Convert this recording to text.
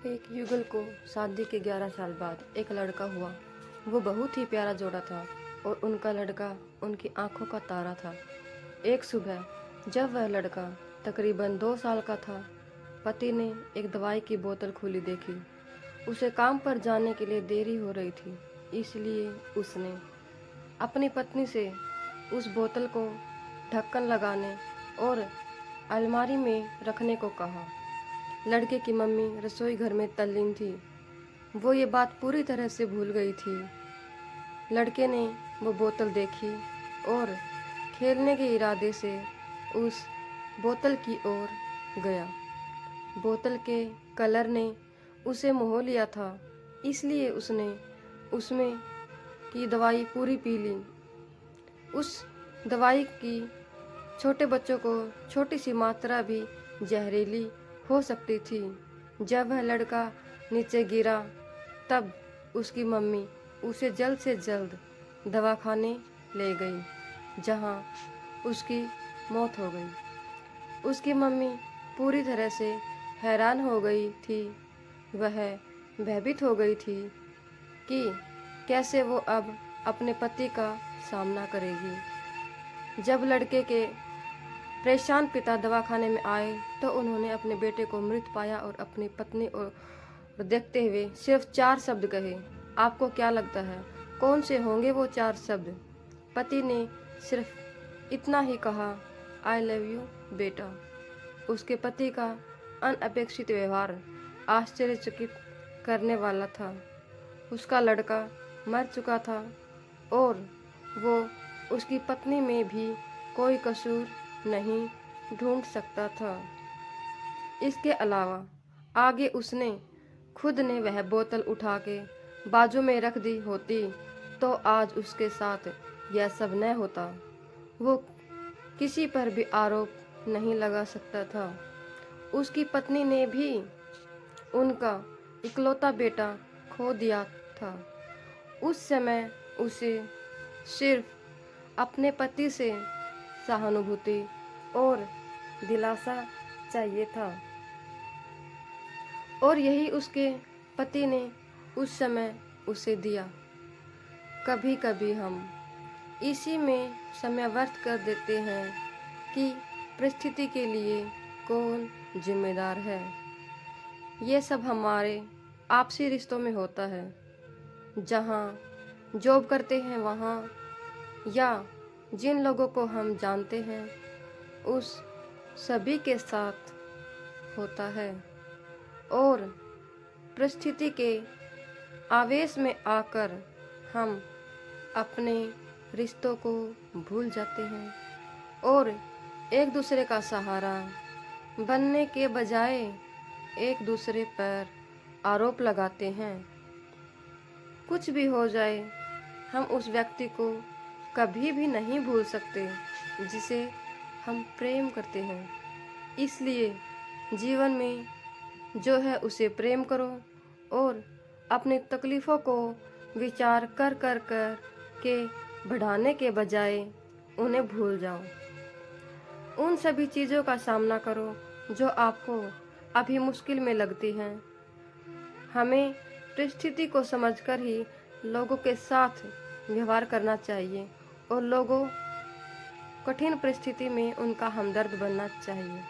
एक युगल को शादी के 11 साल बाद एक लड़का हुआ। वो बहुत ही प्यारा जोड़ा था और उनका लड़का उनकी आंखों का तारा था। एक सुबह जब वह लड़का तकरीबन 2 साल का था, पति ने एक दवाई की बोतल खुली देखी। उसे काम पर जाने के लिए देरी हो रही थी, इसलिए उसने अपनी पत्नी से उस बोतल को ढक्कन लगाने और अलमारी में रखने को कहा। लड़के की मम्मी रसोई घर में तल्लीन थी। वो ये बात पूरी तरह से भूल गई थी। लड़के ने वो बोतल देखी और खेलने के इरादे से उस बोतल की ओर गया। बोतल के कलर ने उसे मोह लिया था, इसलिए उसने उसमें की दवाई पूरी पी ली। उस दवाई की छोटे बच्चों को छोटी सी मात्रा भी जहरीली हो सकती थी। जब वह लड़का नीचे गिरा तब उसकी मम्मी उसे जल्द से जल्द दवाखाने ले गई, जहां उसकी मौत हो गई। उसकी मम्मी पूरी तरह से हैरान हो गई थी। वह भयभीत हो गई थी कि कैसे वो अब अपने पति का सामना करेगी। जब लड़के के परेशान पिता दवाखाने में आए तो उन्होंने अपने बेटे को मृत पाया और अपनी पत्नी और देखते हुए सिर्फ 4 शब्द कहे। आपको क्या लगता है कौन से होंगे वो 4 शब्द? पति ने सिर्फ इतना ही कहा, आई लव यू बेटा। उसके पति का अनअपेक्षित व्यवहार आश्चर्यचकित करने वाला था। उसका लड़का मर चुका था और वो उसकी पत्नी में भी कोई कसूर नहीं ढूंढ सकता था। इसके अलावा आगे उसने खुद ने वह बोतल उठा के बाजू में रख दी होती तो आज उसके साथ यह सब न होता। वो किसी पर भी आरोप नहीं लगा सकता था। उसकी पत्नी ने भी उनका इकलौता बेटा खो दिया था। उस समय उसे सिर्फ अपने पति से सहानुभूति और दिलासा चाहिए था, और यही उसके पति ने उस समय उसे दिया। कभी कभी हम इसी में समय व्यर्थ कर देते हैं कि परिस्थिति के लिए कौन जिम्मेदार है। ये सब हमारे आपसी रिश्तों में होता है। जहाँ जॉब करते हैं वहाँ, या जिन लोगों को हम जानते हैं उस सभी के साथ होता है, और परिस्थिति के आवेश में आकर हम अपने रिश्तों को भूल जाते हैं और एक दूसरे का सहारा बनने के बजाय एक दूसरे पर आरोप लगाते हैं। कुछ भी हो जाए, हम उस व्यक्ति को कभी भी नहीं भूल सकते जिसे हम प्रेम करते हैं। इसलिए जीवन में जो है उसे प्रेम करो और अपनी तकलीफ़ों को विचार कर कर कर के बढ़ाने के बजाय उन्हें भूल जाओ। उन सभी चीज़ों का सामना करो जो आपको अभी मुश्किल में लगती हैं। हमें परिस्थिति को समझकर ही लोगों के साथ व्यवहार करना चाहिए और लोगों कठिन परिस्थिति में उनका हमदर्द बनना चाहिए।